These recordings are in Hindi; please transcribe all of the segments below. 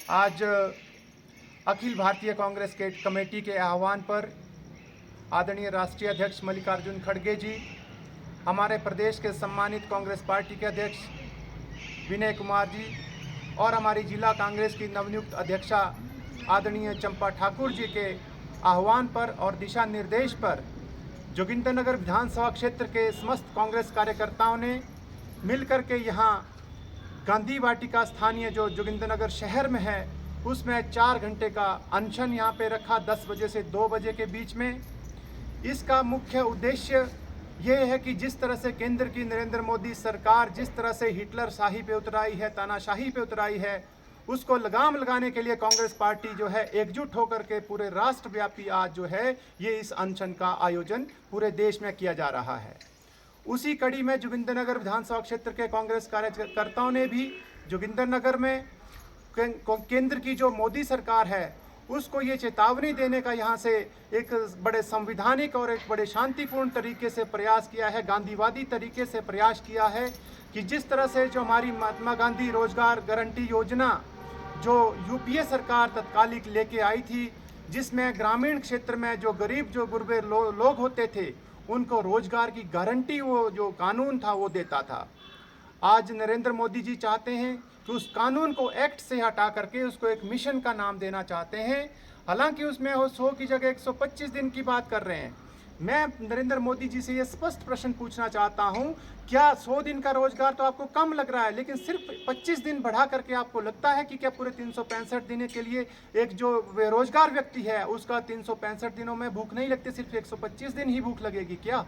आज अखिल भारतीय कांग्रेस के कमेटी के आह्वान पर आदरणीय राष्ट्रीय अध्यक्ष मल्लिकार्जुन खड़गे जी, हमारे प्रदेश के सम्मानित कांग्रेस पार्टी के अध्यक्ष विनय कुमार जी और हमारी जिला कांग्रेस की नवनियुक्त अध्यक्षा आदरणीय चंपा ठाकुर जी के आह्वान पर और दिशा निर्देश पर जोगिंदरनगर विधानसभा क्षेत्र के समस्त कांग्रेस कार्यकर्ताओं ने मिलकर के यहाँ गांधी वाटिका स्थानीय जो जोगिंदरनगर शहर में है उसमें 4 घंटे का अनशन यहाँ पे रखा 10 बजे से 2 बजे के बीच में। इसका मुख्य उद्देश्य ये है कि जिस तरह से केंद्र की नरेंद्र मोदी सरकार जिस तरह से हिटलर शाही पे उतराई है, तानाशाही पे उतराई है, उसको लगाम लगाने के लिए कांग्रेस पार्टी जो है एकजुट होकर के पूरे राष्ट्रव्यापी आज जो है ये इस अनशन का आयोजन पूरे देश में किया जा रहा है। उसी कड़ी में जोगिंदरनगर विधानसभा क्षेत्र के कांग्रेस कार्यकर्ताओं ने भी जोगिंदरनगर में केंद्र की जो मोदी सरकार है उसको ये चेतावनी देने का यहाँ से एक बड़े संवैधानिक और एक बड़े शांतिपूर्ण तरीके से प्रयास किया है, गांधीवादी तरीके से प्रयास किया है कि जिस तरह से जो हमारी महात्मा गांधी रोजगार गारंटी योजना जो यूपीए सरकार तत्कालिक लेके आई थी, जिसमें ग्रामीण क्षेत्र में जो गरीब जो गुरबे लोग होते थे उनको रोजगार की गारंटी वो जो कानून था वो देता था। आज नरेंद्र मोदी जी चाहते हैं कि उस कानून को एक्ट से हटा करके उसको एक मिशन का नाम देना चाहते हैं। हालांकि उसमें वो 100 की जगह 125 दिन की बात कर रहे हैं। मैं नरेंद्र मोदी जी से ये स्पष्ट प्रश्न पूछना चाहता हूं, क्या 100 दिन का रोजगार तो आपको कम लग रहा है, लेकिन सिर्फ 25 दिन बढ़ा करके आपको लगता है कि क्या पूरे 365 दिन के लिए एक जो बेरोजगार व्यक्ति है उसका 365 दिनों में भूख नहीं लगती, सिर्फ 125 दिन ही भूख लगेगी क्या?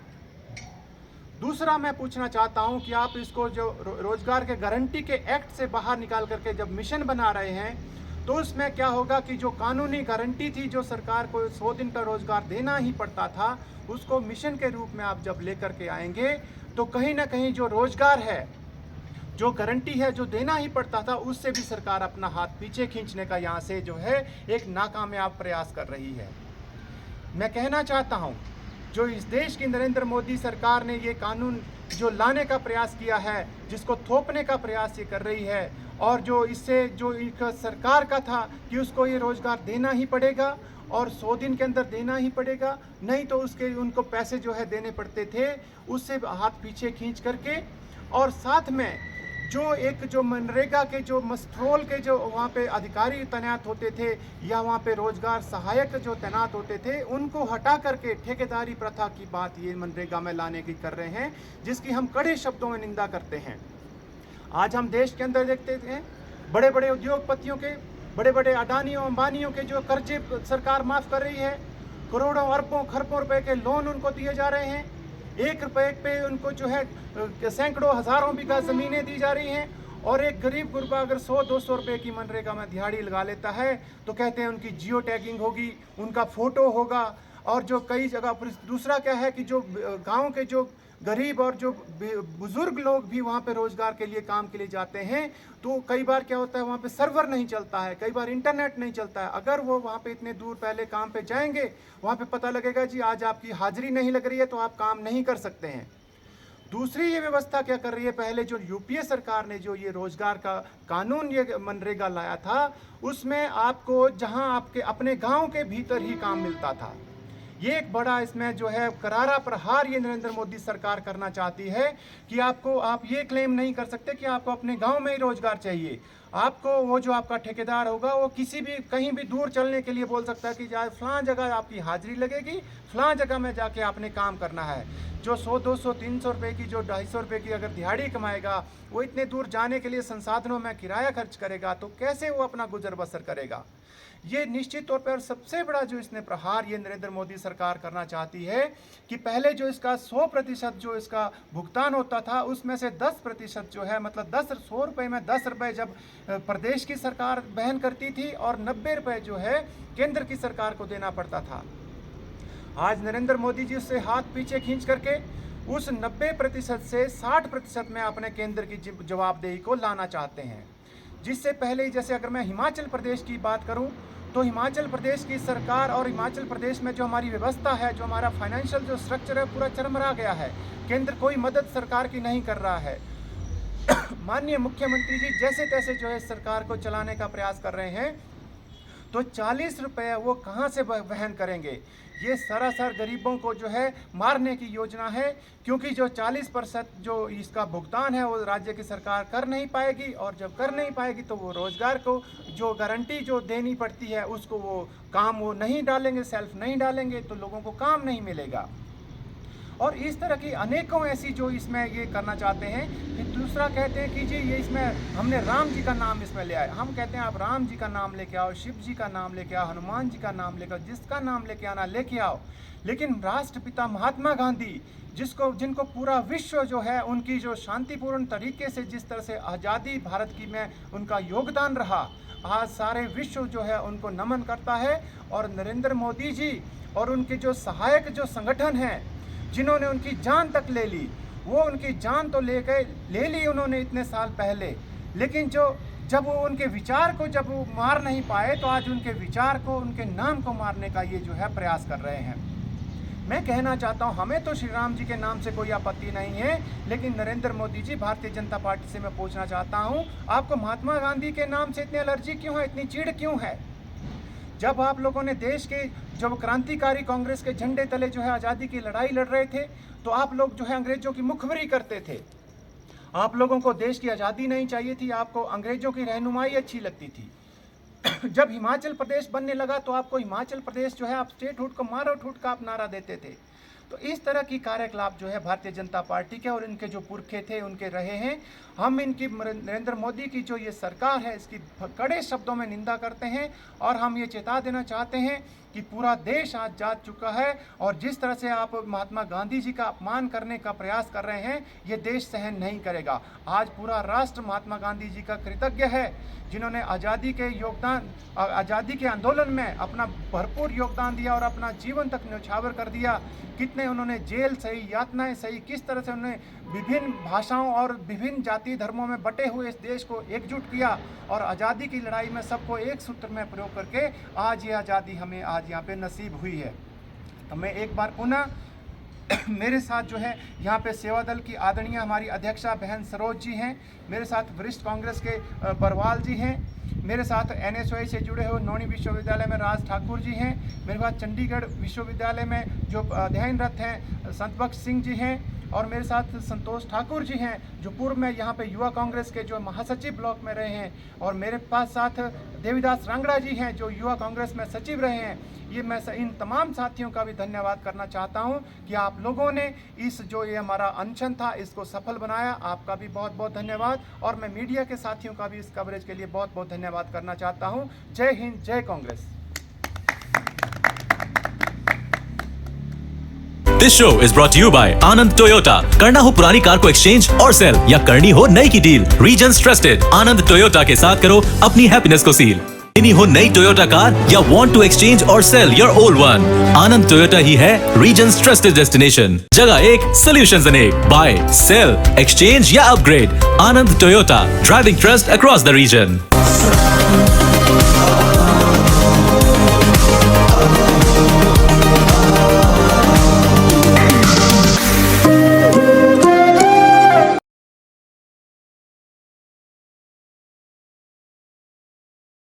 दूसरा मैं पूछना चाहता हूं कि आप इसको जो रोजगार के गारंटी के एक्ट से बाहर निकाल करके जब मिशन बना रहे हैं तो उसमें क्या होगा कि जो कानूनी गारंटी थी जो सरकार को 100 दिन का रोजगार देना ही पड़ता था उसको मिशन के रूप में आप जब लेकर के आएंगे तो कहीं ना कहीं जो रोजगार है जो गारंटी है जो देना ही पड़ता था उससे भी सरकार अपना हाथ पीछे खींचने का यहाँ से जो है एक नाकामयाब प्रयास कर रही है। मैं कहना चाहता हूँ जो इस देश की नरेंद्र मोदी सरकार ने ये कानून जो लाने का प्रयास किया है, जिसको थोपने का प्रयास ये कर रही है और जो इससे जो एक सरकार का था कि उसको ये रोजगार देना ही पड़ेगा और 100 दिन के अंदर देना ही पड़ेगा, नहीं तो उसके उनको पैसे जो है देने पड़ते थे, उससे हाथ पीछे खींच करके और साथ में जो एक जो मनरेगा के जो मस्ट्रोल के जो वहाँ पे अधिकारी तैनात होते थे या वहाँ पे रोजगार सहायक जो तैनात होते थे उनको हटा करके ठेकेदारी प्रथा की बात ये मनरेगा में लाने की कर रहे हैं, जिसकी हम कड़े शब्दों में निंदा करते हैं। आज हम देश के अंदर देखते हैं बड़े बड़े उद्योगपतियों के, बड़े बड़े अडानियों अंबानियों के जो कर्जे सरकार माफ़ कर रही है, करोड़ों अरबों खरबों रुपए के लोन उनको दिए जा रहे हैं, 1 रुपए पे उनको जो है सैकड़ों हजारों बीघा ज़मीनें दी जा रही हैं और एक गरीब गुरबा अगर 100-200 रुपए की मनरेगा में दिहाड़ी लगा लेता है तो कहते हैं उनकी जियो टैगिंग होगी, उनका फोटो होगा। और जो कई जगह पर दूसरा क्या है कि जो गांव के जो गरीब और जो बुजुर्ग लोग भी वहाँ पे रोजगार के लिए काम के लिए जाते हैं तो कई बार क्या होता है वहाँ पे सर्वर नहीं चलता है, कई बार इंटरनेट नहीं चलता है। अगर वो वहाँ पे इतने दूर पहले काम पे जाएंगे वहाँ पे पता लगेगा जी आज आपकी हाजिरी नहीं लग रही है तो आप काम नहीं कर सकते हैं। दूसरी ये व्यवस्था क्या कर रही है, पहले जो यूपीए सरकार ने जो ये रोजगार का कानून ये मनरेगा लाया था उसमें आपको जहाँ आपके अपने गाँव के भीतर ही काम मिलता था। ये एक बड़ा इसमें जो है करारा प्रहार ये नरेंद्र मोदी सरकार करना चाहती है कि आप ये क्लेम नहीं कर सकते कि आपको अपने गांव में ही रोजगार चाहिए। आपको वो जो आपका ठेकेदार होगा वो किसी भी कहीं भी दूर चलने के लिए बोल सकता है कि फलां जगह आपकी हाजिरी लगेगी, फलां जगह में जाके आपने काम करना है। जो 100, 200, 300 रुपये की जो 250 रुपये की अगर दिहाड़ी कमाएगा वो इतने दूर जाने के लिए संसाधनों में किराया खर्च करेगा तो कैसे वो अपना गुजर बसर करेगा। ये निश्चित तौर पर सबसे बड़ा जो इसने प्रहार ये नरेंद्र मोदी सरकार करना चाहती है कि पहले जो इसका 100% जो इसका भुगतान होता था उसमें से 10% जो है मतलब 100 रुपये में 10 रुपये जब प्रदेश की सरकार वहन करती थी और 90 रुपये जो है केंद्र की सरकार को देना पड़ता था। आज नरेंद्र मोदी जी उससे हाथ पीछे खींच करके उस 90% से 60% में अपने केंद्र की जवाबदेही को लाना चाहते हैं। जिससे पहले जैसे अगर मैं हिमाचल प्रदेश की बात करूं तो हिमाचल प्रदेश की सरकार और हिमाचल प्रदेश में जो हमारी व्यवस्था है, जो हमारा फाइनेंशियल जो स्ट्रक्चर है पूरा चरमरा गया है। केंद्र कोई मदद सरकार की नहीं कर रहा है। माननीय मुख्यमंत्री जी जैसे तैसे जो है सरकार को चलाने का प्रयास कर रहे हैं, तो 40 रुपये वो कहाँ से वहन करेंगे? ये सरासर गरीबों को जो है मारने की योजना है, क्योंकि जो 40% जो इसका भुगतान है वो राज्य की सरकार कर नहीं पाएगी, और जब कर नहीं पाएगी तो वो रोज़गार को जो गारंटी जो देनी पड़ती है उसको वो काम वो नहीं डालेंगे, सेल्फ नहीं डालेंगे, तो लोगों को काम नहीं मिलेगा। और इस तरह की अनेकों ऐसी जो इसमें ये करना चाहते हैं। कि दूसरा कहते हैं कि जी ये इसमें हमने राम जी का नाम इसमें ले आए। हम कहते हैं आप राम जी का नाम लेके आओ, शिव जी का नाम लेके आओ, हनुमान जी का नाम लेके आओ, जिसका नाम लेके आना लेके आओ, लेकिन राष्ट्रपिता महात्मा गांधी जिनको पूरा विश्व जो है उनकी जो शांतिपूर्ण तरीके से जिस तरह से आज़ादी भारत की में उनका योगदान रहा, आज सारे विश्व जो है उनको नमन करता है। और नरेंद्र मोदी जी और उनके जो सहायक जो संगठन हैं जिन्होंने उनकी जान तक ले ली, वो उनकी जान तो ले ली उन्होंने इतने साल पहले, लेकिन जब वो उनके विचार को जब वो मार नहीं पाए, तो आज उनके विचार को उनके नाम को मारने का ये जो है प्रयास कर रहे हैं। मैं कहना चाहता हूँ, हमें तो श्री राम जी के नाम से कोई आपत्ति नहीं है, लेकिन नरेंद्र मोदी जी भारतीय जनता पार्टी से मैं पूछना चाहता हूँ, आपको महात्मा गांधी के नाम से इतनी एलर्जी क्यों है, इतनी चिढ़ क्यों है? जब आप लोगों ने देश के जब क्रांतिकारी कांग्रेस के झंडे तले जो है आज़ादी की लड़ाई लड़ रहे थे, तो आप लोग जो है अंग्रेजों की मुखबिरी करते थे। आप लोगों को देश की आज़ादी नहीं चाहिए थी, आपको अंग्रेजों की रहनुमाई अच्छी लगती थी। जब हिमाचल प्रदेश बनने लगा तो आपको हिमाचल प्रदेश जो है आप स्टेटहुड को मारो ठूट का आप नारा देते थे। तो इस तरह की कार्यकलाप जो है भारतीय जनता पार्टी के और इनके जो पुरखे थे उनके रहे हैं। हम इनकी नरेंद्र मोदी की जो ये सरकार है इसकी कड़े शब्दों में निंदा करते हैं, और हम ये चेता देना चाहते हैं कि पूरा देश आज जाग चुका है, और जिस तरह से आप महात्मा गांधी जी का अपमान करने का प्रयास कर रहे हैं ये देश सहन नहीं करेगा। आज पूरा राष्ट्र महात्मा गांधी जी का कृतज्ञ है, जिन्होंने आज़ादी के आंदोलन में अपना भरपूर योगदान दिया और अपना जीवन तक न्यौछावर कर दिया। कितने उन्होंने जेल सही, यातनाएं सही, किस तरह से उन्होंने विभिन्न भाषाओं और विभिन्न जाति धर्मों में बटे हुए इस देश को एकजुट किया, और आज़ादी की लड़ाई में सबको एक सूत्र में प्रयोग करके आज ये आज़ादी हमें आज यहाँ पे नसीब हुई है। तो मैं एक बार पुनः मेरे साथ जो है यहाँ पे सेवा दल की आदरणीय हमारी अध्यक्षा बहन सरोज जी हैं, मेरे साथ वरिष्ठ कांग्रेस के बरवाल जी हैं, मेरे साथ NSY से जुड़े हुए नौणी विश्वविद्यालय में राज ठाकुर जी हैं, मेरे साथ चंडीगढ़ विश्वविद्यालय में जो अध्ययनरत हैं संतबख्श सिंह जी हैं, और मेरे साथ संतोष ठाकुर जी हैं जो पूर्व में यहाँ पे युवा कांग्रेस के जो महासचिव ब्लॉक में रहे हैं, और मेरे पास साथ देवीदास रांगड़ा जी हैं जो युवा कांग्रेस में सचिव रहे हैं। ये मैं इन तमाम साथियों का भी धन्यवाद करना चाहता हूं कि आप लोगों ने इस जो ये हमारा अनशन था इसको सफल बनाया। आपका भी बहुत बहुत धन्यवाद, और मैं मीडिया के साथियों का भी इस कवरेज के लिए बहुत बहुत धन्यवाद करना चाहता हूं। जय हिंद, जय Congress. This show is brought to you by Anand Toyota। करना हो पुरानी कार को एक्सचेंज और सेल, या करनी हो नई की डील, रीजन्स ट्रस्टेड आनंद टोयोटा के साथ करो अपनी हैप्पीनेस को सील। लेनी हो नई टोयोटा कार या वांट टू एक्सचेंज और sell your old one, Anand Toyota ही है रीजन्स ट्रस्टेड डेस्टिनेशन। जगह एक, सॉल्यूशंस अनेक। बाय, सेल, एक्सचेंज या upgrade, Anand Toyota, driving trust across the reason.